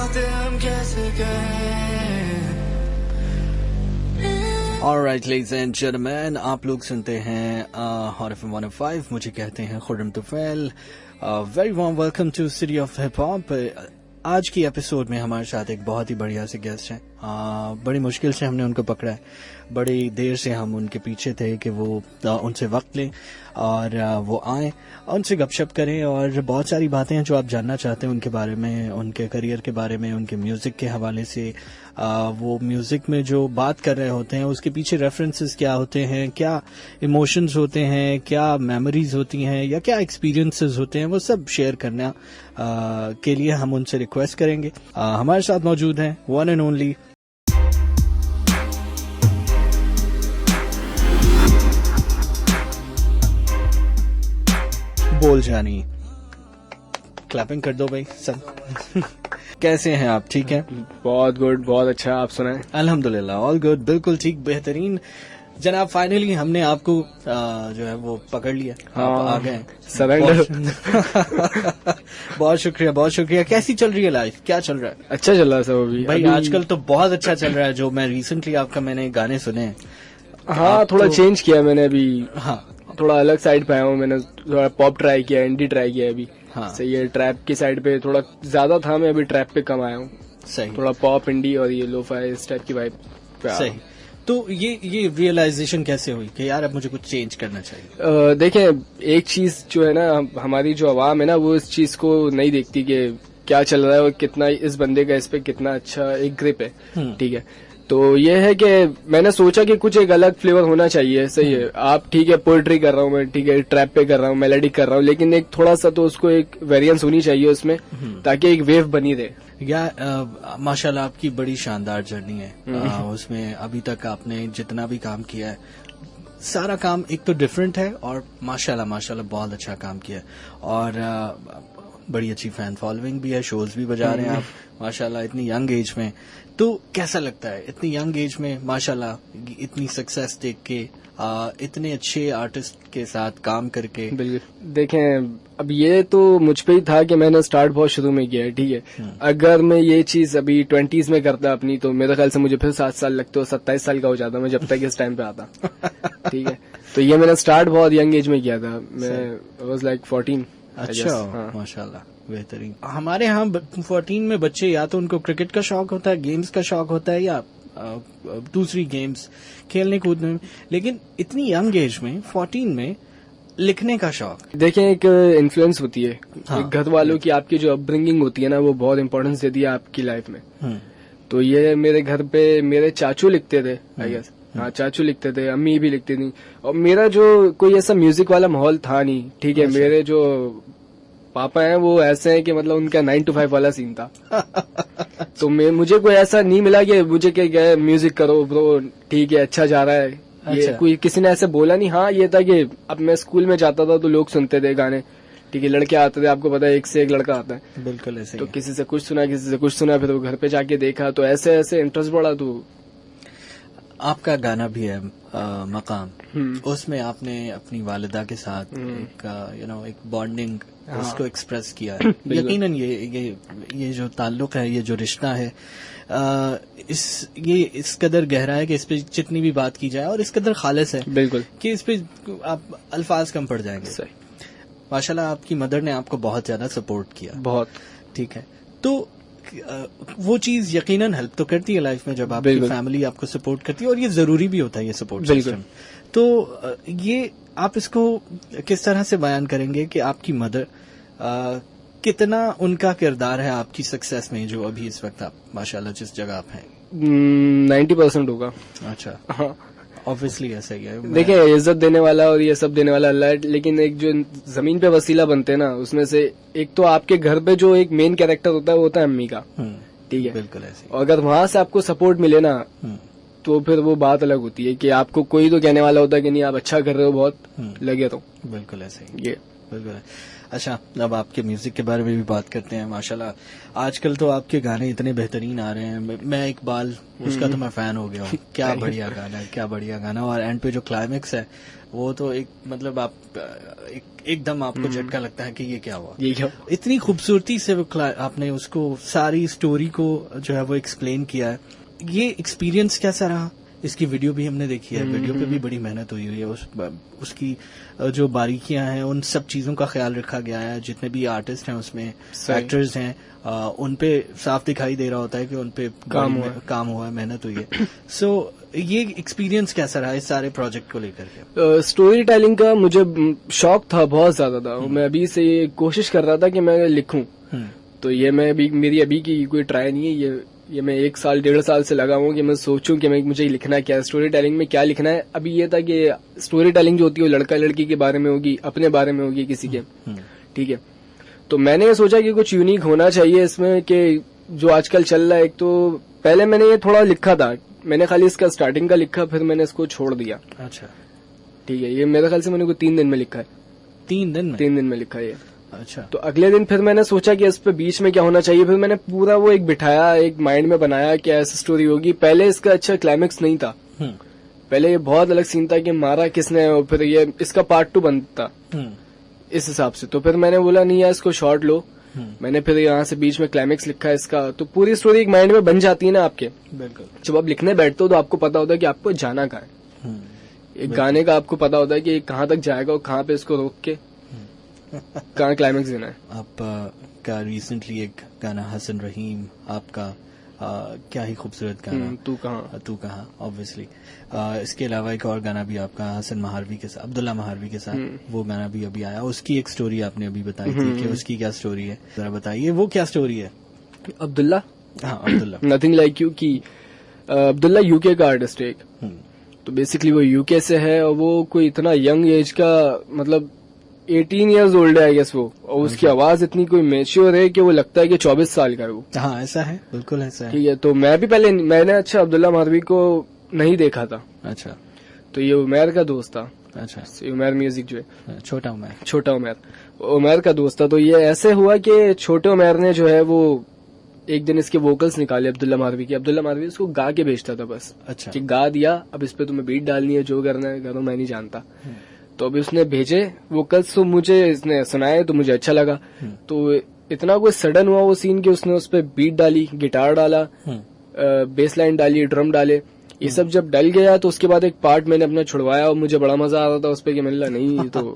बातें हम कैसे कहें। Alright, ladies and gentlemen, आप लोग सुनते हैं Hot FM 105, मुझे कहते हैं Khurram Tufail. Very warm welcome to City of Hip Hop। आज की एपिसोड में हमारे साथ एक बहुत ही बढ़िया से गेस्ट हैं। बड़ी मुश्किल से हमने उनको पकड़ा है, बड़ी देर से हम उनके पीछे थे कि वो उनसे वक्त लें और वो आएँ, उनसे गपशप करें और बहुत सारी बातें हैं जो आप जानना चाहते हैं उनके बारे में, उनके करियर के बारे में, उनके म्यूज़िक के हवाले से। वो म्यूज़िक में जो बात कर रहे होते हैं उसके पीछे रेफरेंसेस क्या होते हैं, क्या इमोशंस होते हैं, क्या मेमोरीज होती हैं या क्या एक्सपीरियंसेस होते हैं, वो सब शेयर करना के लिए हम उनसे रिक्वेस्ट करेंगे। हमारे साथ मौजूद हैं वन एंड ओनली बोल जानी। क्लैपिंग कर दो भाई सब। कैसे हैं आप? ठीक हैं? बहुत गुड, बहुत अच्छा। आप सुनाएं? अल्हम्दुलिल्लाह, ऑल गुड, बिल्कुल ठीक, बेहतरीन। जनाब फाइनली हमने आपको जो है वो पकड़ लिया। आप आ गए सरेंडर। बहुत शुक्रिया, बहुत शुक्रिया। कैसी चल रही है लाइफ? क्या चल रहा है? अच्छा चल रहा है सब अभी भाई आजकल तो बहुत अच्छा चल रहा है। जो मैं रिसेंटली मैंने गाने सुने हैं। हाँ, थोड़ा चेंज किया मैंने अभी। हाँ, थोड़ा अलग साइड पे आया हूँ। मैंने थोड़ा पॉप ट्राई किया, इंडी ट्राई किया अभी। हाँ सही है। ट्रैप की साइड पे थोड़ा ज्यादा था, मैं अभी ट्रैप पे कम आया हूँ। सही, थोड़ा पॉप, इंडी और ये लोफाई इस टाइप की वाइब पे आया सही। हूँ। तो ये रियलाइजेशन कैसे हुई कि यार अब मुझे कुछ चेंज करना चाहिए? देखें, एक चीज जो है ना, हमारी जो आवाम है ना, वो इस चीज को नहीं देखती कि क्या चल रहा है और कितना इस बंदे का इस पे कितना अच्छा एक ग्रिप है। ठीक है, तो ये है कि मैंने सोचा कि कुछ एक अलग फ्लेवर होना चाहिए। सही है। आप ठीक है, पोएट्री कर रहा हूँ मैं, ठीक है, ट्रैप पे कर रहा हूँ, मेलोडी कर रहा हूँ, लेकिन एक थोड़ा सा तो उसको एक वेरिएंस होनी चाहिए उसमें, ताकि एक वेव बनी रहे। या माशाल्लाह आपकी बड़ी शानदार जर्नी है। उसमें अभी तक आपने जितना भी काम किया है, सारा काम एक तो डिफरेंट है और माशाल्लाह माशाल्लाह बहुत अच्छा काम किया है। और बड़ी अच्छी फैन फॉलोइंग भी है, शोज भी बजा रहे हैं आप माशाल्लाह इतनी यंग एज में। तो कैसा लगता है इतनी यंग एज में माशाल्लाह इतनी सक्सेस देख के, इतने अच्छे आर्टिस्ट के साथ काम करके? बिल्कुल। देखें, अब ये तो मुझ पे ही था कि मैंने स्टार्ट बहुत शुरू में किया है। ठीक है, अगर मैं ये चीज अभी 20s में करता अपनी, तो मेरे ख्याल से मुझे फिर 7 साल लगते, 27 साल का हो जाता मैं जब तक इस टाइम पे आता। ठीक है, तो ये मैंने स्टार्ट बहुत यंग एज में किया था। मैं वाज लाइक 14। अच्छा, हाँ। माशाल्लाह, बेहतरीन। हमारे यहाँ 14 में बच्चे या तो उनको क्रिकेट का शौक होता है, गेम्स का शौक होता है, या दूसरी गेम्स खेलने कूदने में, लेकिन इतनी यंग एज में 14 में लिखने का शौक। देखें, एक इन्फ्लुएंस होती है। हाँ, एक घर वालों की, आपकी जो अपब्रिंगिंग होती है ना, वो बहुत इंपॉर्टेंस देती है आपकी लाइफ में। तो ये मेरे घर पे मेरे चाचू लिखते थे, आई गेस। हाँ, चाचू लिखते थे, अम्मी भी लिखती थी, और मेरा जो कोई ऐसा म्यूजिक वाला माहौल था नहीं। ठीक है, मेरे जो पापा हैं वो ऐसे हैं कि मतलब उनका 9 to 5 वाला सीन था। तो मुझे कोई ऐसा नहीं मिला कि मुझे क्या म्यूजिक करो ब्रो, ठीक है, अच्छा जा रहा है। ये कोई किसी ने ऐसे बोला नहीं। हाँ, ये था कि अब मैं स्कूल में जाता था तो लोग सुनते थे गाने। ठीक है, लड़के आते थे, आपको पता है, एक से एक लड़का आता है। बिल्कुल ऐसे। तो किसी से कुछ सुना, किसी से कुछ सुना, फिर वो घर पे जाके देखा, तो ऐसे ऐसे इंटरेस्ट बढ़ा। तो आपका गाना भी है मकाम, उसमें आपने अपनी वालिदा के साथ एक एक बॉन्डिंग उसको एक्सप्रेस किया है। यकीनन ये जो ताल्लुक है, ये जो रिश्ता है, इस कदर गहरा है कि इस पे जितनी भी बात की जाए, और इस कदर खालिस है बिल्कुल कि इस पे आप अल्फाज कम पड़ जाएंगे। सही। माशाल्लाह आपकी मदर ने आपको बहुत ज्यादा सपोर्ट किया। बहुत। ठीक है, तो वो चीज यकीनन हेल्प तो करती है लाइफ में जब आपकी फैमिली आपको सपोर्ट करती है, और ये जरूरी भी होता है ये सपोर्ट सिस्टम। तो ये आप इसको किस तरह से बयान करेंगे कि आपकी मदर कितना उनका किरदार है आपकी सक्सेस में, जो अभी इस वक्त आप माशाल्लाह जिस जगह आप हैं? 90% होगा। अच्छा, हाँ, ऑब्वियसली ऐसा ही है। देखिए, इज्जत देने वाला और ये सब देने वाला अल्लाह है, लेकिन एक जो जमीन पे वसीला बनते हैं ना, उसमें से एक तो आपके घर पे जो एक मेन कैरेक्टर होता है वो होता है अम्मी का। ठीक है, बिल्कुल ऐसे। और अगर वहां से आपको सपोर्ट मिले ना, तो फिर वो बात अलग होती है कि आपको कोई तो कहने वाला होता है कि नहीं आप अच्छा कर रहे हो बहुत, लगे तो। बिल्कुल ऐसे ही। ये बिल्कुल। अच्छा, अब आपके म्यूजिक के बारे में भी बात करते हैं। माशाल्लाह आजकल तो आपके गाने इतने बेहतरीन आ रहे हैं। मैं इकबाल उसका तो मैं फैन हो गया हूँ। क्या बढ़िया गाना है, क्या बढ़िया गाना। और एंड पे जो क्लाइमेक्स है वो तो एक मतलब आप एकदम आपको झटका लगता है कि ये क्या हुआ, ये क्या। इतनी खूबसूरती से वो आपने उसको सारी स्टोरी को जो है वो एक्सप्लेन किया है। ये एक्सपीरियंस कैसा रहा? इसकी वीडियो भी हमने देखी है, वीडियो पे भी बड़ी मेहनत हुई है। उसकी जो बारीकियां हैं उन सब चीजों का ख्याल रखा गया है। जितने भी आर्टिस्ट हैं उसमें, एक्टर्स हैं, उन पे साफ दिखाई दे रहा होता है कि उन पे काम हुआ है, मेहनत हुई है। सो ये एक्सपीरियंस कैसा रहा इस सारे प्रोजेक्ट को लेकर के? स्टोरी टेलिंग का मुझे शौक था, बहुत ज्यादा था। मैं अभी से ये कोशिश कर रहा था कि मैं लिखूं। तो ये मेरी अभी की कोई ट्राई नहीं है। ये मैं 1 साल 1.5 साल से लगा हूँ कि मैं सोचूं कि मुझे लिखना क्या है, स्टोरी टेलिंग में क्या लिखना है। अभी ये था कि स्टोरी टेलिंग जो होती है वो लड़का लड़की के बारे में होगी, अपने बारे में होगी, किसी के। ठीक है, तो मैंने ये सोचा कि कुछ यूनिक होना चाहिए इसमें, कि जो आजकल चल रहा है। एक तो पहले मैंने ये थोड़ा लिखा था, मैंने खाली इसका स्टार्टिंग का लिखा, फिर मैंने इसको छोड़ दिया। अच्छा, ठीक है, ये मेरे ख्याल से मैंने को 3 दिन में लिखा है। 3 दिन में? 3 दिन में लिखा है ये। अच्छा। तो अगले दिन फिर मैंने सोचा कि इस पे बीच में क्या होना चाहिए। फिर मैंने पूरा वो एक बिठाया, एक माइंड में बनाया कि ऐसी स्टोरी होगी। पहले इसका अच्छा क्लाइमेक्स नहीं था। पहले ये बहुत अलग सीन था कि मारा किसने, और फिर ये इसका पार्ट 2 बनता इस हिसाब से। तो फिर मैंने बोला नहीं यार इसको शॉर्ट लो। मैंने फिर यहाँ से बीच में क्लाइमेक्स लिखा है इसका। तो पूरी स्टोरी एक माइंड में बन जाती है ना आपके। बिल्कुल। जब आप लिखने बैठते हो तो आपको पता होता है कि आपको जाना कहाँ है। एक गाने का आपको पता होता है कि कहाँ तक जाएगा और कहाँ पे इसको रोक के कहाँ क्लाइमेक्स देना है। आप का रिसेंटली एक गाना हसन रहीम आपका, क्या ही खूबसूरत गाना, तू कहाँ ऑब्वियसली। इसके अलावा एक और गाना भी आपका हसन महारवी के साथ, अब्दुल्ला महारवी के साथ, वो गाना भी अभी आया। उसकी एक स्टोरी आपने अभी बताई थी कि उसकी क्या स्टोरी है, जरा बताइए वो क्या स्टोरी है? अब्दुल्ला, हाँ अब्दुल्ला, नथिंग लाइक यू की अब्दुल्ला यूके का आर्टिस्ट है। तो बेसिकली वो यूके से है और वो कोई इतना यंग एज का, मतलब 18 इयर्स ओल्ड है आई गेस वो। और उसकी आवाज इतनी कोई मैच्योर है कि वो लगता है कि 24 साल का है वो। हाँ ऐसा है, बिल्कुल ऐसा है। ठीक है, तो मैं भी पहले मैंने अच्छा अब्दुल्ला महारवी को नहीं देखा था। अच्छा। तो ये उमैर का दोस्त था। अच्छा। उमैर म्यूजिक जो है, छोटा उमैर उमैर का दोस्त था। तो ये ऐसे हुआ कि छोटे उमैर ने जो है वो एक दिन इसके वोकल्स निकाले अब्दुल्ला महारवी की। अब्दुल्ला महारवी उसको गा के भेजता था बस। अच्छा। कि गा दिया, अब इस पे तुम्हें बीट डालनी है, जो करना है करो, मैं नहीं जानता। तो अभी उसने भेजे वोकल्स, तो मुझे इसने सुनाए तो मुझे अच्छा लगा। तो इतना कोई सडन हुआ वो सीन कि उसने उस पर बीट डाली, गिटार डाला, बेस लाइन डाली, ड्रम डाले। ये सब जब डल गया तो उसके बाद एक पार्ट मैंने अपना छुड़वाया और मुझे बड़ा मजा आ रहा था उस पर कि मैंने नहीं ये तो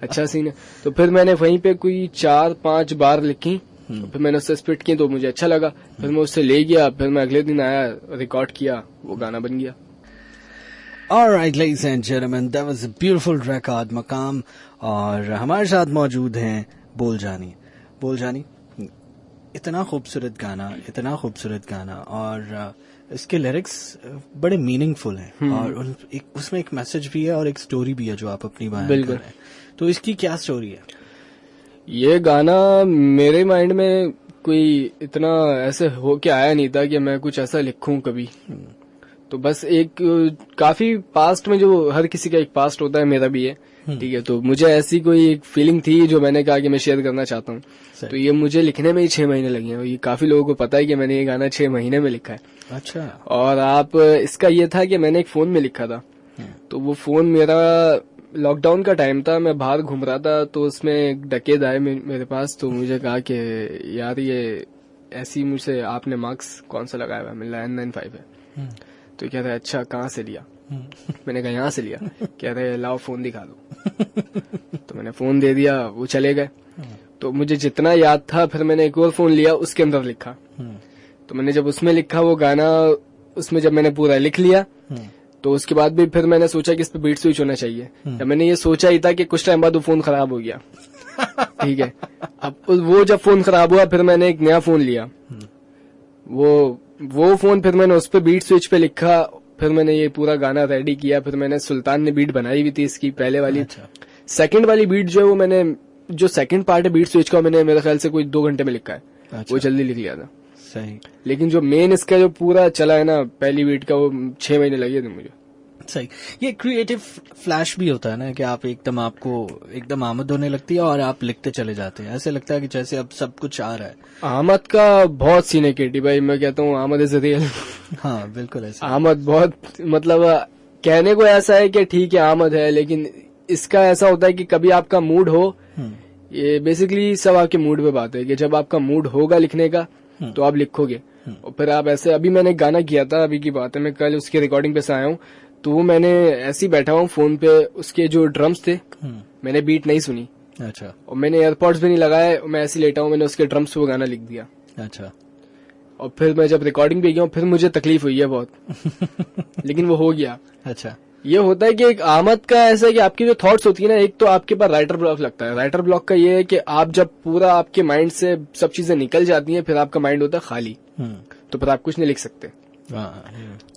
अच्छा सीन है। तो फिर मैंने वहीं पे कोई 4-5 बार लिखी, फिर मैंने उससे स्पिट की तो मुझे अच्छा लगा। फिर मैं उससे ले गया, फिर मैं अगले दिन आया, रिकॉर्ड किया, वो गाना बन गया। Alright, ladies and gentlemen, that was a beautiful record, मकाम। और हमारे साथ मौजूद हैं बोल जानी। इतना खूबसूरत गाना और इसके लिरिक्स बड़े मीनिंगफुल हैं और उसमें एक मैसेज भी है और एक स्टोरी भी है जो आप अपनी बयान कर रहे हैं। तो इसकी क्या स्टोरी है? ये गाना मेरे माइंड में कोई इतना ऐसे हो के आया नहीं था कि मैं कुछ ऐसा लिखूं कभी। तो बस एक काफी पास्ट में, जो हर किसी का एक पास्ट होता है, मेरा भी है। ठीक है, तो मुझे ऐसी कोई एक फीलिंग थी जो मैंने कहा कि मैं शेयर करना चाहता हूँ। तो ये मुझे लिखने में ही 6 महीने लगे हैं। ये काफी लोगों को पता है कि मैंने ये गाना 6 महीने में लिखा है। अच्छा। और आप इसका ये था कि मैंने एक फोन में लिखा था। तो वो फोन मेरा लॉकडाउन का टाइम था, मैं बाहर घूम रहा था, तो उसमें एक डकैत आए मेरे पास। तो मुझे कहा कि यार ये ऐसी, मुझसे आपने मार्क्स कौन सा लगाया हुआ है? मेरा N95 है। तो कह रहा है अच्छा कहाँ से लिया? मैंने कहा यहाँ से लिया। कह रहे लाओ फोन दिखा दो। तो मैंने फोन दे दिया, वो चले गए। तो मुझे जितना याद था, फिर मैंने एक और फोन लिया, उसके अंदर लिखा। तो मैंने जब उसमें लिखा वो गाना, उसमें जब मैंने पूरा लिख लिया, तो उसके बाद भी फिर मैंने सोचा कि इस पे बीट स्विच होना चाहिए। जब मैंने ये सोचा ही था कि कुछ टाइम बाद वो फोन खराब हो गया। ठीक है, अब वो जब फोन खराब हुआ, फिर मैंने एक नया फोन लिया। वो फोन फिर मैंने उस पे बीट स्विच पे लिखा। फिर मैंने ये पूरा गाना रेडी किया। फिर मैंने सुल्तान ने बीट बनाई हुई थी इसकी पहले वाली। अच्छा। सेकंड वाली बीट जो है वो मैंने, जो सेकंड पार्ट है बीट स्विच का, मैंने मेरे ख्याल से कोई 2 घंटे में लिखा है। अच्छा। वो जल्दी लिख लिया था। सही। लेकिन जो मेन इसका जो पूरा चला है ना, पहली बीट का, वो 6 महीने लगे थे मुझे। सही। ये क्रिएटिव फ्लैश भी होता है ना कि आप आपको एकदम आमद होने लगती है और आप लिखते चले जाते हैं, ऐसे लगता है कि जैसे अब सब कुछ आ रहा है। आमद का बहुत सीन है केटी भाई, मैं कहता हूँ आमद इज रियल। हाँ बिल्कुल ऐसा। आमद बहुत, मतलब कहने को ऐसा है कि ठीक है आमद है, लेकिन इसका ऐसा होता है कि कभी आपका मूड हो, ये बेसिकली सब आपके मूड पे बात है कि जब आपका मूड होगा लिखने का तो आप लिखोगे। और फिर आप ऐसे, अभी मैंने एक गाना किया था, अभी की बात है, मैं कल उसकी रिकॉर्डिंग पे से आया हूँ, तो वो मैंने ऐसे ही बैठा हूँ फोन पे, उसके जो ड्रम्स थे मैंने बीट नहीं सुनी। अच्छा। और मैंने एयरपॉड्स भी नहीं लगाए, मैं ऐसे लेटा हूँ, मैंने उसके ड्रम्स पे वो गाना लिख दिया। अच्छा। और फिर मैं जब रिकॉर्डिंग पे गया हूँ, फिर मुझे तकलीफ हुई है बहुत, लेकिन वो हो गया। अच्छा। ये होता है कि एक आमद का ऐसा है कि आपकी जो थॉट्स होती है ना, एक तो आपके पास राइटर ब्लॉक लगता है। राइटर ब्लॉक का ये है कि आप जब पूरा आपके माइंड से सब चीजें निकल जाती हैं, फिर आपका माइंड होता है खाली, तो फिर आप कुछ नहीं लिख सकते।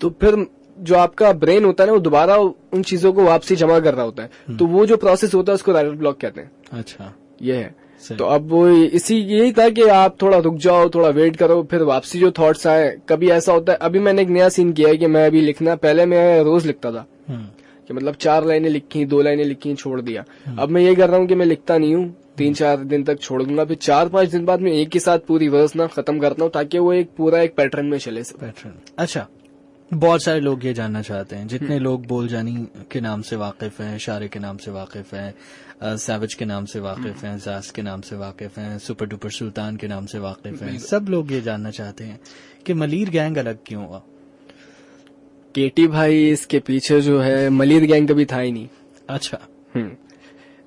तो फिर जो आपका ब्रेन होता है ना, वो दोबारा उन चीजों को वापसी जमा कर रहा होता है, तो वो जो प्रोसेस होता है उसको राइटर ब्लॉक कहते हैं। अच्छा। ये है। तो अब वो यही था कि आप थोड़ा रुक जाओ, थोड़ा वेट करो, फिर वापसी जो थॉट्स आए। कभी ऐसा होता है, अभी मैंने एक नया सीन किया है कि मैं अभी लिखना, पहले मैं रोज लिखता था कि मतलब 4 लाइनें लिखी, 2 लाइनें लिखी, छोड़ दिया। अब मैं ये कर रहा हूँ कि मैं लिखता नहीं हूँ, 3-4 दिन तक छोड़ दूंगा, फिर 4-5 दिन बाद में एक ही साथ पूरी वर्स ना खत्म करता हूँ, ताकि वो एक पूरा एक पैटर्न में चले। पैटर्न। अच्छा। बहुत सारे लोग ये जानना चाहते हैं, जितने लोग बोलजानी के नाम से वाकिफ हैं, शारे के नाम से वाकिफ हैं, सैविज के नाम से वाकिफ हैं, जास के नाम से वाकिफ हैं, सुपर डुपर सुल्तान के नाम से वाकिफ हैं, सब लोग ये जानना चाहते हैं कि मलीर गैंग अलग क्यों हुआ। केटी भाई, इसके पीछे जो है, मलीर गैंग कभी था ही नहीं। अच्छा।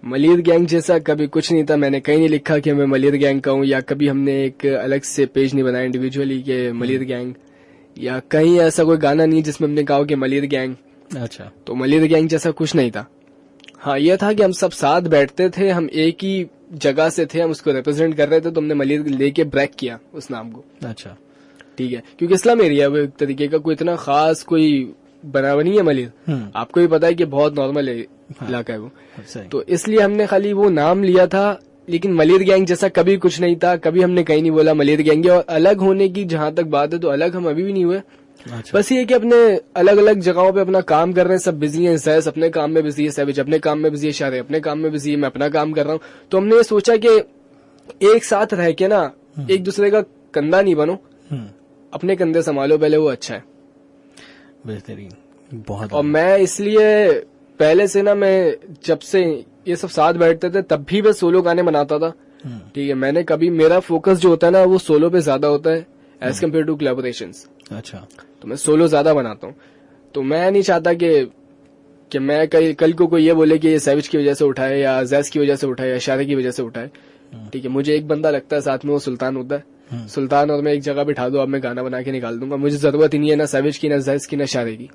मलीर गैंग जैसा कभी कुछ नहीं था। मैंने कहीं नहीं लिखा कि मैं मलीर गैंग का हूँ, या कभी हमने एक अलग से पेज नहीं बनाया इंडिविजुअली के मलीर गैंग, या कहीं ऐसा कोई गाना नहीं जिसमें हमने कहा कि मलीर गैंग। अच्छा। तो मलीर गैंग जैसा कुछ नहीं था। हाँ, यह था कि हम सब साथ बैठते थे, हम एक ही जगह से थे, हम उसको रिप्रेजेंट कर रहे थे, तो हमने मलीर लेके ब्रेक किया उस नाम को। अच्छा। ठीक है, क्योंकि इस्लाम एरिया है, एक तरीके का कोई इतना खास कोई बना नहीं है मलीर। आपको भी पता है कि बहुत नॉर्मल इलाका है वो। तो इसलिए हमने खाली वो नाम लिया था, लेकिन मलीर गैंग जैसा कभी कुछ नहीं था। कभी हमने कहीं नहीं बोला मलीर गैंग है। और अलग होने की जहां तक बात है, तो अलग हम अभी भी नहीं हुए। अच्छा। बस ये कि अपने अलग अलग जगहों पे अपना काम कर रहे हैं, सब बिजी हैं। सैस अपने काम में बिजी है, सैविज अपने काम में बिजी है, शारे अपने काम में बिजी है, मैं अपना काम कर रहा हूँ। तो हमने ये सोचा कि एक साथ रह के ना, एक दूसरे का कंधा नहीं बनो, अपने कंधे संभालो पहले, वो अच्छा है। बेहतरीन, बहुत। और मैं इसलिए पहले से ना, मैं जब से ये सब साथ बैठते थे तब भी मैं सोलो गाने बनाता था। ठीक है, मैंने कभी, मेरा फोकस जो होता है ना वो सोलो पे ज्यादा होता है एज कम्पेयर टू कोलैबोरेशंस। अच्छा। तो मैं सोलो ज्यादा बनाता हूँ। तो मैं नहीं चाहता कि मैं कल को कोई ये बोले कि ये सैविज की वजह से उठाए, या जैस की वजह से उठाए, या शारे की वजह से उठाए। ठीक है, मुझे एक बंदा लगता है साथ में, वो सुल्तान होता है। सुल्तान और मैं एक जगह बिठा दो, अब मैं गाना बना के निकाल दूंगा। मुझे जरूरत ही नहीं है ना सैविज की, ना जैस की, ना शारे की।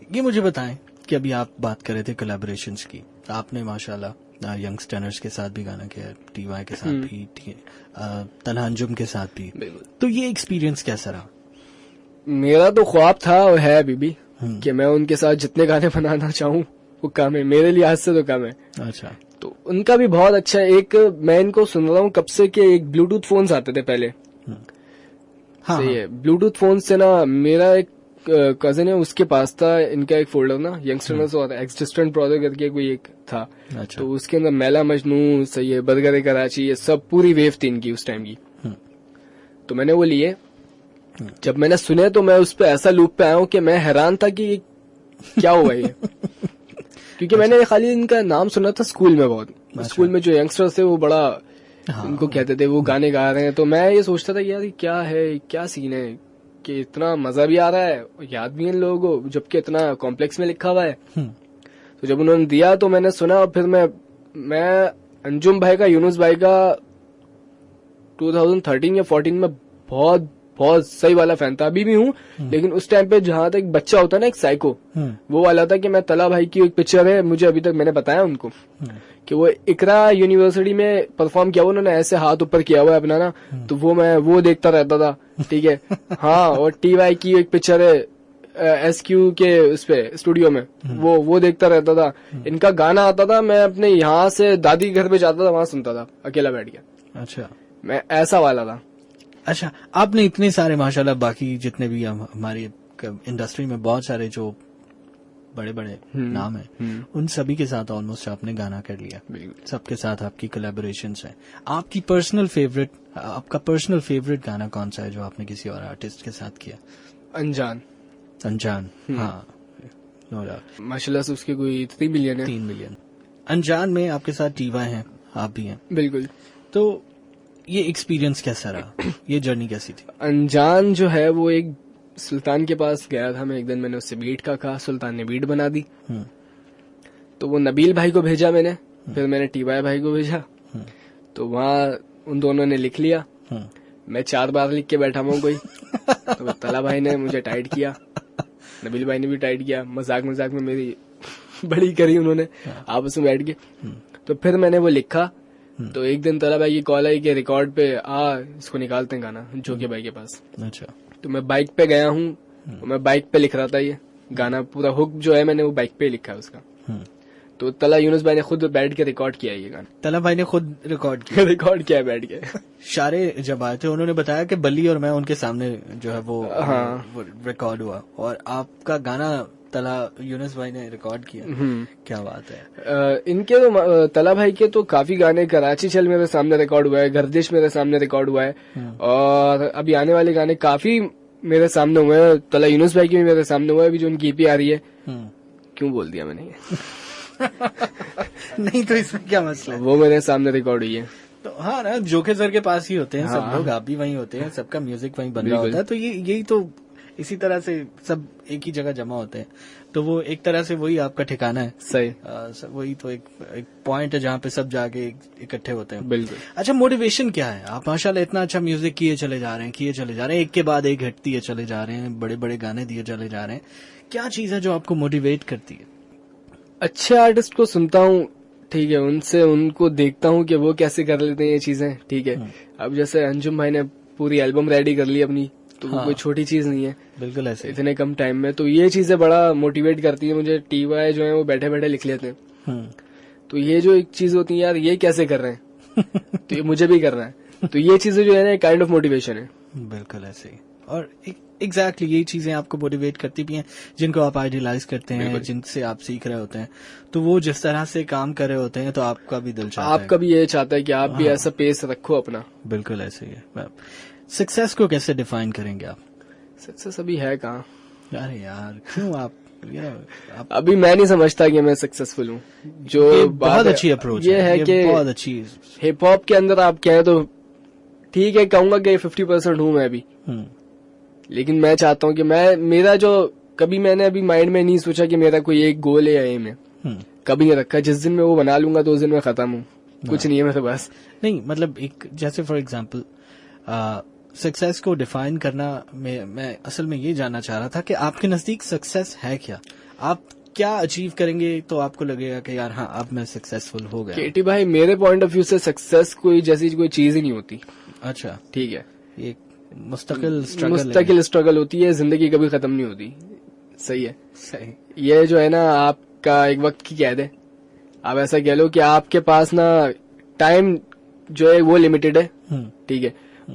ये मुझे बताएं कि अभी आप बात कर रहे थे कोलैबोरेशंस की, आपने माशाल्लाह यंगस्टर्स के साथ भी गाना किया, टीवाई के साथ भी, तन्हा अंजुम के साथ भी। तो ये एक्सपीरियंस कैसा रहा? मेरा तो ख्वाब था और है अभी भी कि मैं उनके साथ जितने गाने बनाना चाहूँ वो कम है, मेरे लिहाज से तो कम है। अच्छा। तो उनका भी बहुत अच्छा है। एक मैं इनको सुन रहा हूँ कब से कि एक ब्लूटूथ फोन्स आते थे पहले। हाँ, सही है, ब्लूटूथ फोन से ना, मेरा एक कजिन है, उसके पास था इनका एक फोल्डर ना, यंगस्टर में से एक्सटिस्टेंट प्रोजेक्ट करके कोई एक था। अच्छा। तो उसके अंदर मैला मजनू, सही है, बरगर कराची, ये सब पूरी वेव थी इनकी उस टाइम की। तो मैंने वो लिए, जब मैंने सुने तो मैं उस पर ऐसा लूप पे आया हूँ कि मैं हैरान था कि क्या हुआ ये। क्योंकि मैंने खाली इनका नाम सुना था स्कूल में बहुत। स्कूल में जो यंगस्टर्स थे वो बड़ा इनको कहते थे, वो गाने गा रहे हैं। तो मैं ये सोचता था यार क्या है, क्या सीन है कि इतना मजा भी आ रहा है, याद भी है इन लोगों को, जबकि इतना कॉम्प्लेक्स में लिखा हुआ है। तो जब उन्होंने दिया तो मैंने सुना, और फिर मैं अंजुम भाई का, यूनुस भाई का 2013 या 14 में बहुत बहुत सही वाला फैन था, अभी भी हूँ। लेकिन उस टाइम पे जहां तक बच्चा होता है ना एक साइको, वो वाला था कि मैं तला भाई की एक पिक्चर है, मुझे अभी तक मैंने बताया उनको कि वो इकरा यूनिवर्सिटी में परफॉर्म किया, उन्होंने ऐसे हाथ ऊपर किया हुआ है अपना ना, तो वो देखता रहता था। ठीक है। हाँ, और टीवाई की एक पिक्चर है SQ के उस पे स्टूडियो में, वो देखता रहता था। इनका गाना आता था, मैं अपने यहाँ से दादी के घर पे जाता था, वहां सुनता था अकेला बैठ के। अच्छा। मैं ऐसा वाला था। अच्छा, आपने इतने सारे माशाल्लाह, बाकी जितने भी हमारी इंडस्ट्री में बहुत सारे जो बड़े बड़े नाम है, उन सभी के साथ ऑलमोस्ट आपने गाना कर लिया, सबके साथ आपकी कोलैबोरेशंस है। आपकी पर्सनल फेवरेट, आपका पर्सनल फेवरेट गाना कौन सा है जो आपने किसी और आर्टिस्ट के साथ किया? अनजान। अनजान, हाँ, नो डाउट, माशाल्लाह से उसके कोई 3 मिलियन है। 3 मिलियन। अनजान में आपके साथ टीवा हैं, आप भी हैं। बिल्कुल। तो ये एक्सपीरियंस कैसा रहा, ये जर्नी कैसी थी? अनजान जो है वो एक सुल्तान के पास गया था मैं एक दिन, मैंने उससे बीट का कहा, सुल्तान ने बीट बना दी। तो वो नबील भाई को भेजा मैंने, फिर मैंने टीवाई भाई को भेजा, तो वहाँ उन दोनों ने लिख लिया। मैं 4 बार लिख के बैठा हूँ कोई, तो तला भाई ने मुझे टाइट किया, नबील भाई ने भी टाइट किया, मजाक मजाक में मेरी बड़ी करी उन्होंने आपस में बैठ के। तो फिर मैंने वो लिखा, तो एक दिन तला भाई की कॉल आई कि रिकॉर्ड पे इसको निकालते हैं गाना जोके भाई के पास। अच्छा। तो मैं बाइक पे गया हूँ, मैं बाइक पे लिख रहा था ये गाना, पूरा हुक जो है मैंने वो बाइक पे लिखा है उसका। तो तला यूनुस भाई ने खुद बैठ के रिकॉर्ड किया ये गाना। तला भाई ने खुद रिकॉर्ड किया? रिकॉर्ड किया बैठ के। शारे जब आए थे उन्होंने बताया कि बली और मैं उनके सामने जो है वो रिकॉर्ड हुआ, और आपका गाना तला यूनुस भाई ने रिकॉर्ड किया। क्या बात है। इनके तो तला भाई के तो काफी गाने, कराची चल मेरे सामने रिकॉर्ड हुआ है, गर्दिश मेरे सामने रिकॉर्ड हुआ है, और अभी आने वाले गाने काफी मेरे सामने हुए हैं। तला यूनुस भाई के भी मेरे सामने हुआ है, अभी जो उनकी EP आ रही है। क्यों बोल दिया मैंने ये? नहीं तो इसमें क्या मसला है? वो मेरे सामने रिकॉर्ड हुई है। तो हाँ ना, जोके सर के पास ही होते हैं सब लोग, आप भी वहीं होते हैं, सबका म्यूजिक वहीं बन रहा होता है। तो यही तो इसी तरह से सब एक ही जगह जमा होते हैं, तो वो एक तरह से वही आपका ठिकाना है। सही। वही तो एक पॉइंट है जहाँ पे सब जाके इकट्ठे होते हैं। बिल्कुल। अच्छा, मोटिवेशन क्या है? आप माशाल्लाह इतना अच्छा म्यूजिक किए चले जा रहे हैं, एक के बाद एक हिट दिए चले जा रहे हैं, बड़े बड़े गाने दिए चले जा रहे हैं। क्या चीज है जो आपको मोटिवेट करती है? अच्छे आर्टिस्ट को सुनता हूँ, ठीक है, उनसे उनको देखता हूँ कि वो कैसे कर लेते हैं ये चीजें, ठीक है। अब जैसे अंजुम भाई ने पूरी एल्बम रेडी कर ली अपनी, तो वो कोई छोटी चीज नहीं है। बिल्कुल ऐसे, इतने कम टाइम में। तो ये चीजें बड़ा मोटिवेट करती है मुझे। टीवाई जो है वो बैठे बैठे लिख लेते हैं, तो ये जो एक चीज होती है, यार ये कैसे कर रहे हैं, तो ये मुझे भी करना है। तो ये चीजें जो है ना, काइंड ऑफ मोटिवेशन है। बिल्कुल ऐसे ही। और एग्जैक्टली यही चीजें आपको मोटिवेट करती भी हैं, जिनको आप आइडियलाइज करते हैं, जिनसे आप सीख रहे होते हैं, तो वो जिस तरह से काम कर रहे होते हैं, तो आपका भी दिल चाहता है, आपका भी ये चाहता है कि आप भी ऐसा पेस रखो अपना। बिल्कुल ऐसे ही है। सक्सेस को कैसे डिफाइन करेंगे आप? सक्सेस अभी है कहाँ? अरे यार क्यों आप अभी मैं नहीं समझता कि मैं सक्सेसफुल हूँ। जो बहुत अच्छी अप्रोच ये है कि बहुत अच्छी हिप हॉप के अंदर आप कहें तो ठीक है, कहूंगा कि 50% हूँ मैं भी, लेकिन मैं चाहता हूँ कि मेरा जो कभी मैंने अभी माइंड में नहीं सोचा कि मेरा कोई एक गोल है या एम है, कभी नहीं रखा। जिस दिन मैं वो बना लूंगा तो उस दिन मैं खत्म हूँ, कुछ नहीं है मेरे पास। नहीं मतलब एक जैसे फॉर एग्जाम्पल सक्सेस को डिफाइन करना मैं असल में ये जानना चाह रहा था कि आपके नजदीक सक्सेस है क्या? आप क्या अचीव करेंगे तो आपको लगेगा कि यार हाँ अब मैं सक्सेसफुल हो गया? केटी भाई, मेरे पॉइंट ऑफ व्यू से सक्सेस कोई जैसी कोई चीज ही नहीं होती। अच्छा, ठीक है, एक मुस्तकिल स्ट्रगल होती है, जिंदगी कभी खत्म नहीं होती। सही है, सही। ये जो है ना, आपका एक वक्त की कैद है। आप ऐसा कह लो कि आपके पास ना टाइम जो है वो लिमिटेड है, ठीक है।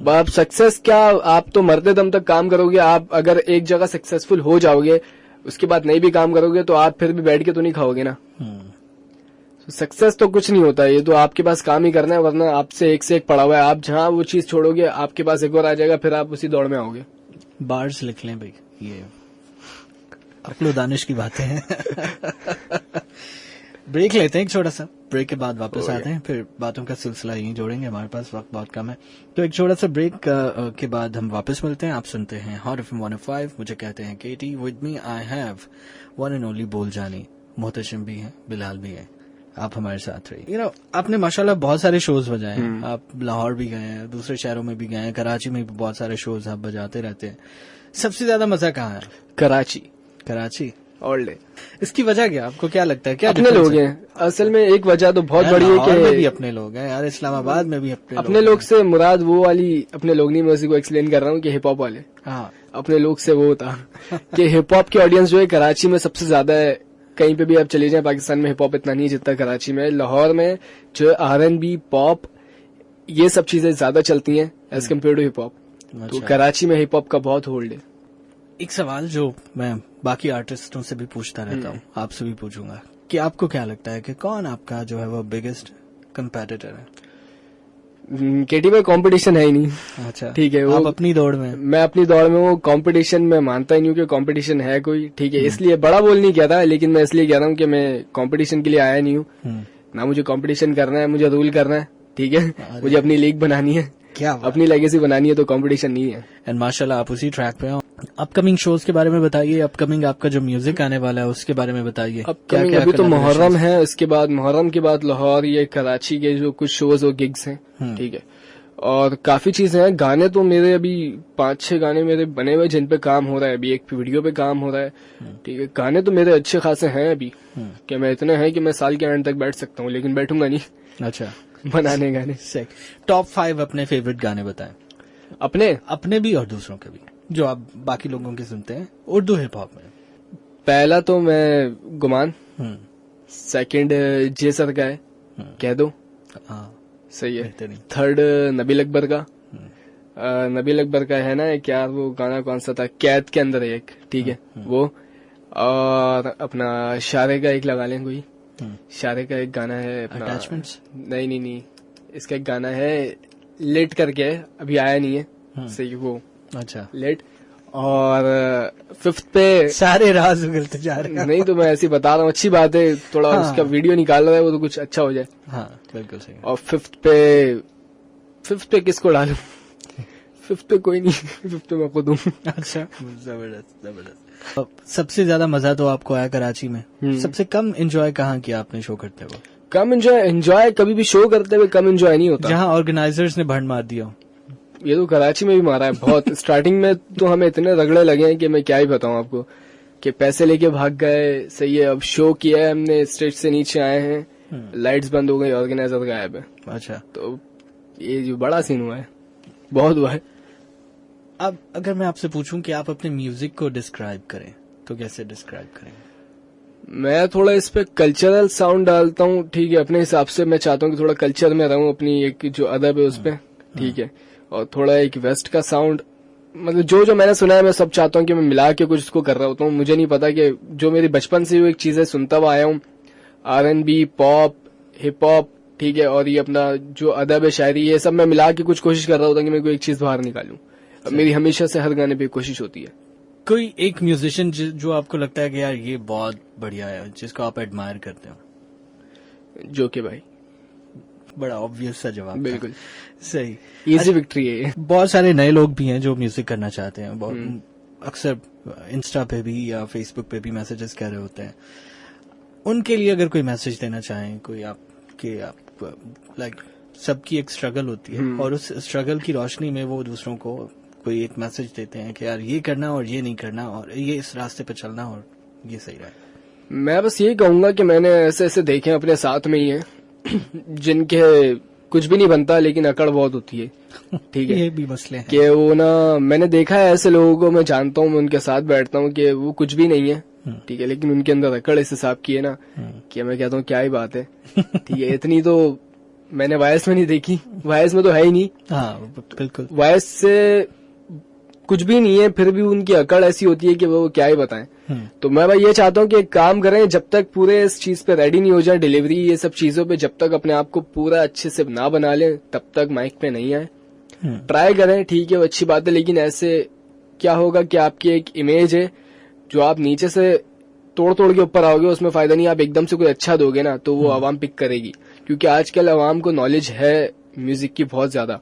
आप सक्सेस क्या, आप तो मरते दम तक काम करोगे। आप अगर एक जगह सक्सेसफुल हो जाओगे, उसके बाद नहीं भी काम करोगे, तो आप फिर भी बैठ के तो नहीं खाओगे ना। सक्सेस तो कुछ नहीं होता, ये तो आपके पास काम ही करना है, वरना आपसे एक से एक पड़ा हुआ है। आप जहां वो चीज छोड़ोगे, आपके पास एक और आ जाएगा, फिर आप उसी दौड़ में आओगे। बार्स लिख लें भाई, ये अक्ल दानिश की बातें हैं। ब्रेक लेते हैं एक छोटा सा, ब्रेक के बाद वापस आते हैं, फिर बातों का सिलसिला यहीं जोड़ेंगे, हमारे पास वक्त बहुत कम है। तो एक छोटा सा ब्रेक के बाद हम वापस मिलते हैं। आप सुनते हैं हॉट एफएम 105, मुझे कहते हैं KT, with me I have one and only बोल जानी, मोहतशिम भी है, बिलाल भी है, आप हमारे साथ रहिए। आपने माशाल्लाह बहुत सारे शोज बजाए हैं, आप लाहौर भी गए हैं, दूसरे शहरों में भी गए हैं, कराची में भी बहुत सारे शोज आप बजाते रहते हैं। सबसे ज्यादा मजा कहाँ है? Karachi all day. इसकी वजह क्या, आपको क्या लगता है? क्या अपने लोग हैं असल में। एक वजह तो बहुत बड़ी है कि भी अपने लोग हैं यार, इस्लामाबाद में भी अपने लोग से मुराद वो वाली अपने लोग नहीं, मैं उसी को एक्सप्लेन कर रहा हूँ कि हिप हॉप वाले। हाँ, अपने लोग से वो होता कि हिप हॉप की ऑडियंस जो है कराची में सबसे ज्यादा है। कहीं पे भी आप चले जाएं, पाकिस्तान में हिप हॉप इतना नहीं है जितना कराची में। लाहौर में जो R&B, पॉप, ये सब चीजें ज्यादा चलती हैं as compare to hip hop. तो कराची में हिप हॉप का बहुत होल्ड है। एक सवाल जो मैं बाकी आर्टिस्टों से भी पूछता रहता हूँ, आपसे भी पूछूंगा कि आपको क्या लगता है कि कौन आपका जो है वो बिगेस्ट कंपेटिटर है? केटी में कंपटीशन है ही नहीं। अच्छा, ठीक है, आप वो अपनी दौड़ में। मैं अपनी दौड़ में वो कंपटीशन में मानता ही नहीं हूँ कि कंपटीशन है कोई। ठीक है, इसलिए बड़ा बोल नहीं कहता, लेकिन मैं इसलिए कह रहा हूँ कि मैं कंपटीशन के लिए आया नहीं हूँ। ना मुझे कंपटीशन करना है, मुझे रूल करना है। ठीक है, मुझे अपनी लीग बनानी है, क्या अपनी लेगेसी बनानी है, तो कंपटीशन नहीं है। एंड माशाल्लाह आप उसी ट्रैक पे हो। अपकमिंग शोज के बारे में बताइए, अपकमिंग आपका जो म्यूजिक आने वाला है उसके बारे में बताइए। अपकमिंग अभी तो मुहर्रम है, उसके बाद मुहर्रम के बाद लाहौर, ये कराची के जो कुछ शोज और गिग्स हैं। ठीक है, और काफी चीजें हैं। गाने तो मेरे अभी 5-6 गाने मेरे बने हुए जिन पे काम हो रहा है, अभी एक वीडियो पे काम हो रहा है। ठीक है, गाने तो मेरे अच्छे खासे हैं अभी, कि मैं इतने हैं कि मैं साल के एंड तक बैठ सकता हूँ, लेकिन बैठूंगा नहीं। अच्छा, बनाने गाने। टॉप 5 अपने फेवरेट गाने बताएं, अपने भी और दूसरों के भी, जो आप बाकी लोगों के सुनते हैं उर्दू हिप हॉप में। पहला तो मैं गुमान, सेकंड जे सर का है कह दो, हाँ सही है। थर्ड नबील अकबर का, नबील अकबर का है ना क्या, वो गाना कौन सा था, कैद के अंदर है एक। ठीक है, वो। और अपना शारे का एक लगा लें कोई, शारे का एक गाना है अपना, अटैचमेंट्स। नहीं, इसका एक गाना है लेट करके है, अभी आया नहीं है सही वो। अच्छा, लेट। और 5th पे सारे राज उगलते जा रहे हैं। नहीं तो मैं ऐसे ही बता रहा हूँ, अच्छी बात है, थोड़ा उसका वीडियो निकाल रहा है वो, तो कुछ अच्छा हो जाए। हाँ बिल्कुल सही। और 5th पे किसको डालूं? 5th पे कोई नहीं, 5th पे मैं खुद हूँ। अच्छा, जबरदस्त। सबसे ज्यादा मजा तो आपको आया कराची में, सबसे कम एंजॉय कहाँ किया आपने शो करते हुए? कम एंजॉय कभी भी शो करते हुए कम एंजॉय नहीं होता। जहाँ ऑर्गेनाइजर्स ने भंड मार दिया। ये तो कराची में भी मारा है बहुत। स्टार्टिंग में तो हमें इतने रगड़े लगे हैं कि मैं क्या ही बताऊं आपको, कि पैसे लेके भाग गए। सही है, अब शो किया है हमने, स्टेज से नीचे आए हैं, लाइट्स बंद हो गई, ऑर्गेनाइजर गायब है। अच्छा, तो ये जो बड़ा सीन हुआ है, बहुत हुआ है। अब अगर मैं आपसे पूछूं कि आप अपने म्यूजिक को डिस्क्राइब करें तो कैसे डिस्क्राइब करेंगे? मैं थोड़ा इस पे कल्चरल साउंड डालता हूँ। ठीक है, अपने हिसाब से मैं चाहता हूँ कि थोड़ा कल्चर में रहूं, अपनी एक जो अदब है उस पे। ठीक है, और थोड़ा एक वेस्ट का साउंड, मतलब जो मैंने सुना है मैं सब चाहता हूँ कि मैं मिला के कुछ इसको कर रहा होता हूँ। मुझे नहीं पता कि जो मेरी बचपन से जो एक चीजें सुनता हुआ आया हूँ, R&B, पॉप, हिप हॉप, ठीक है, और ये अपना जो अदब है, शायरी, ये सब मैं मिला के कुछ कोशिश कर रहा होता हूँ कि मैं कोई एक चीज बाहर निकालूं। मेरी हमेशा से हर गाने पे कोशिश होती है। कोई एक म्यूजिशियन जो आपको लगता है कि यार ये बहुत बढ़िया है, जिसको आप एडमायर करते हो? जो कि भाई, बड़ा ऑब्वियस सा जवाब। बिल्कुल सही, इजी विक्ट्री है। बहुत सारे नए लोग भी हैं जो म्यूजिक करना चाहते हैं, बहुत अक्सर इंस्टा पे भी या फेसबुक पे भी मैसेजेस कर रहे होते हैं। उनके लिए अगर कोई मैसेज देना चाहें, कोई आप लाइक सबकी एक स्ट्रगल होती है, और उस स्ट्रगल की रोशनी में वो दूसरों को कोई एक मैसेज देते हैं कि यार ये करना और ये नहीं करना, और ये इस रास्ते पे चलना और ये सही रहा है। मैं बस यही कहूंगा कि मैंने ऐसे देखे अपने साथ में ही है जिनके कुछ भी नहीं बनता लेकिन अकड़ बहुत होती है। ठीक है, ये भी मसले हैं कि वो ना, मैंने देखा है ऐसे लोगों को, मैं जानता हूँ, मैं उनके साथ बैठता हूँ कि वो कुछ भी नहीं है। ठीक है, लेकिन उनके अंदर अकड़ इस हिसाब की है ना कि मैं कहता हूँ क्या ही बात है। ठीक है, इतनी तो मैंने वायस में नहीं देखी, वायस में तो है ही नहीं। हाँ बिल्कुल, वायस से कुछ भी नहीं है, फिर भी उनकी अकड़ ऐसी होती है कि वो क्या ही बताएं। तो मैं भाई ये चाहता हूँ कि एक काम करें, जब तक पूरे इस चीज पे रेडी नहीं हो जाए, डिलीवरी ये सब चीजों पे जब तक अपने आप को पूरा अच्छे से ना बना लें, तब तक माइक पे नहीं आए। ट्राई करें, ठीक है, वो अच्छी बात है, लेकिन ऐसे क्या होगा कि आपकी एक इमेज है जो आप नीचे से तोड़ के ऊपर आओगे, उसमें फायदा नहीं। आप एकदम से कोई अच्छा दोगे ना तो वो आवाम पिक करेगी, क्योंकि आजकल आवाम को नॉलेज है म्यूजिक की बहुत ज्यादा,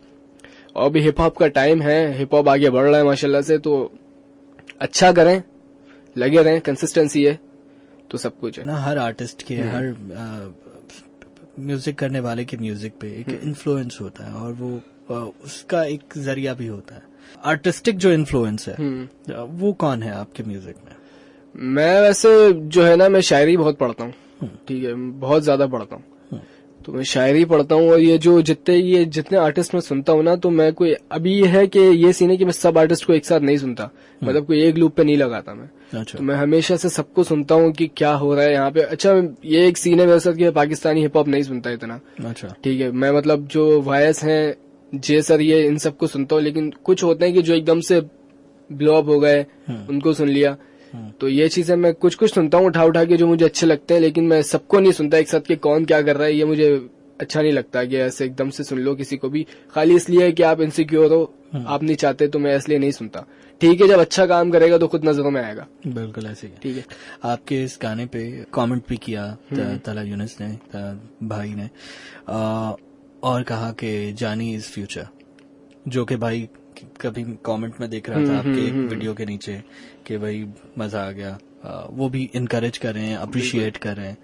और भी हिप हॉप का टाइम है, हिप हॉप आगे बढ़ रहा है माशाल्लाह से। तो अच्छा करें, लगे रहें, कंसिस्टेंसी है तो सब कुछ है ना। हर आर्टिस्ट के, हर म्यूजिक करने वाले के म्यूजिक पे एक इन्फ्लुएंस होता है, और वो उसका एक जरिया भी होता है। आर्टिस्टिक जो इन्फ्लुएंस है वो कौन है आपके म्यूजिक में? मैं वैसे जो है ना, मैं शायरी बहुत पढ़ता हूँ। ठीक है, बहुत ज्यादा पढ़ता हूँ, तो मैं शायरी पढ़ता हूँ। और ये जो जितने आर्टिस्ट मैं सुनता हूँ ना, तो मैं कोई, अभी ये है कि ये सीन है कि मैं सब आर्टिस्ट को एक साथ नहीं सुनता, मतलब कोई एक लूप पे नहीं लगाता मैं। अच्छा। तो मैं हमेशा से सबको सुनता हूँ कि क्या हो रहा है यहाँ पे। अच्छा, ये एक सीन है मेरे साथ कि पाकिस्तानी हिप हॉप नहीं सुनता इतना। अच्छा, ठीक है, मैं मतलब जो वायस हैं, जे सर, ये इन सबको सुनता हूँ, लेकिन कुछ होते हैं कि जो एकदम से ब्लो अप हो गए, उनको सुन लिया। तो ये चीजें मैं कुछ कुछ सुनता हूँ उठा के जो मुझे अच्छे लगते हैं, लेकिन मैं सबको नहीं सुनता एक साथ कि कौन क्या कर रहा है। ये मुझे अच्छा नहीं लगता कि ऐसे एकदम से सुन लो किसी को भी, खाली इसलिए कि आप इनसिक्योर हो, आप नहीं चाहते, तो मैं इसलिए नहीं सुनता। ठीक है, जब अच्छा काम करेगा तो खुद नजरों में आएगा। बिल्कुल ऐसे ही। ठीक है, आपके इस गाने पे कमेंट भी किया तला यूनिस ने, भाई ने, और कहा कि जानी इज फ्यूचर, जो कि भाई कभी कमेंट में देख रहा था आपके वीडियो के नीचे कि भाई मजा आ गया। वो भी इनकरेज कर रहे हैं, अप्रिशिएट कर रहे हैं।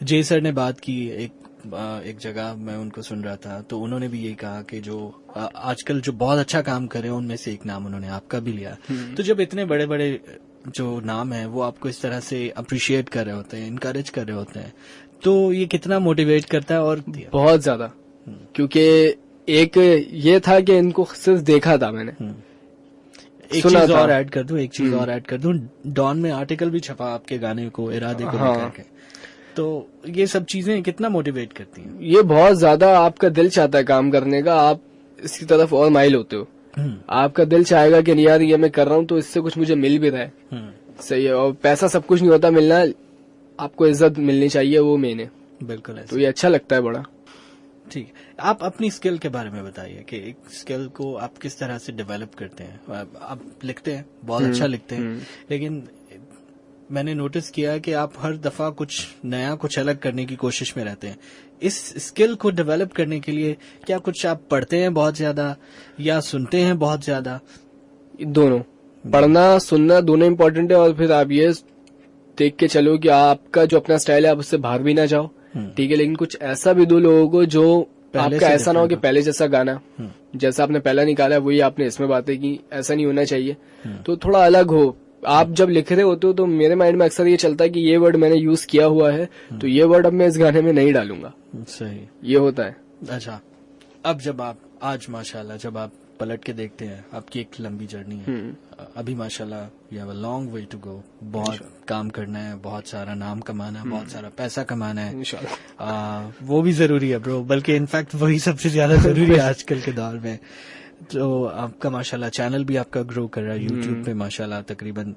जय सर ने बात की एक जगह, मैं उनको सुन रहा था, तो उन्होंने भी यही कहा कि जो आजकल जो बहुत अच्छा काम कर रहे हैं उनमें से एक नाम उन्होंने आपका भी लिया। तो जब इतने बड़े बड़े जो नाम है वो आपको इस तरह से अप्रिशिएट कर रहे होते हैं, इनकरेज कर रहे होते हैं, तो ये कितना मोटिवेट करता है। और बहुत ज्यादा, क्योंकि एक ये था कि इनको सिर्फ देखा था मैंने। एक चीज और ऐड कर दूं, डॉन में आर्टिकल भी छपा आपके गाने को, इरादे को लेकर के। तो ये सब चीजें कितना मोटिवेट करती हैं। ये बहुत ज्यादा, आपका दिल चाहता है काम करने का, आप इसकी तरफ और माइल होते हो। आपका दिल चाहेगा कि नहीं यार ये मैं कर रहा हूँ तो इससे कुछ मुझे मिल भी रहा है। सही है, और पैसा सब कुछ नहीं होता मिलना, आपको इज्जत मिलनी चाहिए, वो मेन है। बिल्कुल है। तो ये अच्छा लगता है बड़ा। ठीक है, आप अपनी स्किल के बारे में बताइए कि एक स्किल को आप किस तरह से डेवलप करते हैं। आप लिखते हैं, बहुत अच्छा लिखते हैं, लेकिन मैंने नोटिस किया कि आप हर दफा कुछ नया, कुछ अलग करने की कोशिश में रहते हैं। इस स्किल को डेवलप करने के लिए क्या कुछ आप पढ़ते हैं बहुत ज्यादा, या सुनते हैं बहुत ज्यादा? दोनों, पढ़ना सुनना दोनों इम्पोर्टेंट है। और फिर आप ये देख के चलो कि आपका जो अपना स्टाइल है आप उससे बाहर भी ना जाओ। ठीक है, लेकिन कुछ ऐसा भी दो लोगों को जो आपका ऐसा ना हो कि पहले जैसा गाना जैसा आपने पहला निकाला है वही आपने इसमें बातें की, ऐसा नहीं होना चाहिए। तो थोड़ा अलग हो। आप जब लिख रहे होते हो तो मेरे माइंड में अक्सर ये चलता है कि ये वर्ड मैंने यूज किया हुआ है तो ये वर्ड अब मैं इस गाने में नहीं डालूंगा। सही, ये होता है। अच्छा, अब जब आप आज माशाल्लाह जब आप पलट के देखते हैं, आपकी एक लंबी जर्नी है अभी माशाल्लाह, you have a long way to go. बहुत काम करना है, बहुत सारा नाम कमाना है, बहुत सारा पैसा कमाना है, वो भी जरूरी है ब्रो, बल्कि इनफैक्ट वही सबसे ज्यादा जरूरी है आजकल के दौर में। तो आपका माशाल्लाह चैनल भी आपका ग्रो कर रहा है यूट्यूब पे, माशाल्लाह तकरीबन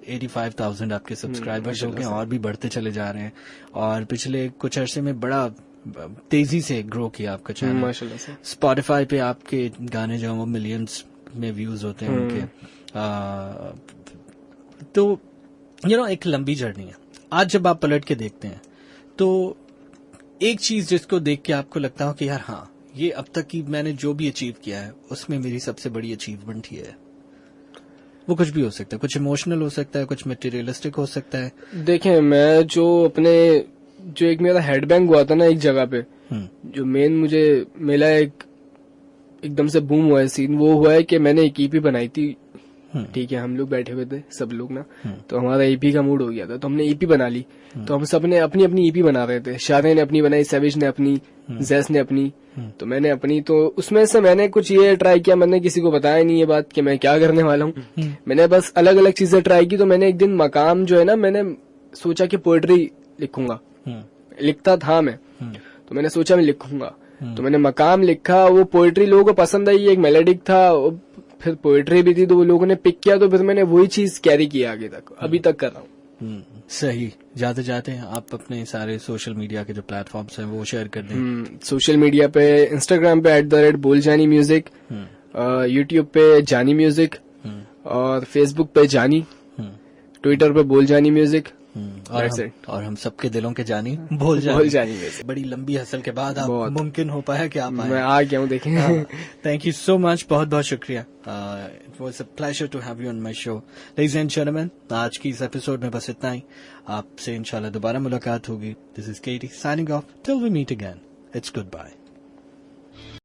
85,000 आपके सब्सक्राइबर्स हो गए और भी बढ़ते चले जा रहे हैं। और पिछले कुछ अरसे में बड़ा तेजी से ग्रो किया आपका चैनल माशाल्लाह से। स्पॉटिफाई पे आपके गाने जो वो मिलियंस में व्यूज होते हैं उनके। तो एक लंबी जर्नी है। आज जब आप पलट के देखते हैं तो एक चीज जिसको देख के आपको लगता हो कि यार हाँ, ये अब तक की मैंने जो भी अचीव किया है उसमें मेरी सबसे बड़ी अचीवमेंट ये है, वो कुछ भी हो सकता है, कुछ इमोशनल हो सकता है, कुछ मटेरियलिस्टिक हो सकता है। देखें, मैं जो एक मेरा हेडबैंग हुआ था ना एक जगह पे, जो मेन मुझे मिला एकदम से बूम हुआ है सीन, वो हुआ है कि मैंने एक ईपी बनाई थी। ठीक है, हम लोग बैठे हुए थे सब लोग ना, तो हमारा ईपी का मूड हो गया था, तो हमने ईपी बना ली। तो हम सब ने अपनी अपनी ईपी बना रहे थे। शारे ने अपनी बनाई, सैविज ने अपनी, जैस ने अपनी, तो मैंने अपनी। तो उसमें से मैंने कुछ ये ट्राई किया, मैंने किसी को बताया नहीं ये बात कि मैं क्या करने वाला हूँ। मैंने बस अलग अलग चीजें ट्राई की। तो मैंने एक दिन मकाम जो है ना, मैंने सोचा कि पोएट्री लिखूंगा। लिखता था मैं, तो मैंने सोचा मैं लिखूंगा। तो मैंने मकाम लिखा, वो पोएट्री लोगों को पसंद आई, एक मेलोडिक था, फिर पोएट्री भी थी, तो वो लोगों ने पिक किया। तो फिर मैंने वही चीज कैरी किया आगे तक, अभी तक कर रहा हूँ। सही। जाते जाते आप अपने सारे सोशल मीडिया के जो प्लेटफॉर्म्स हैं वो शेयर कर दें। सोशल मीडिया पे, इंस्टाग्राम पे @बोलजानी म्यूजिक, यूट्यूब पे जानी म्यूजिक, और फेसबुक पे जानी, ट्विटर पे बोलजानी म्यूजिक। और हम सबके दिलों के जानी बोल जानी। बड़ी लंबी हसल के बाद आप मुमकिन हो पाया कि आप आए। मैं आ गया हूँ, देखें। थैंक यू सो मच, बहुत बहुत शुक्रिया। It was a pleasure to have you on my show. Ladies and gentleman, आज की इस एपिसोड में बस इतना ही। आपसे इंशाल्लाह दोबारा मुलाकात होगी। This is KT signing off till we meet again. It's good bye.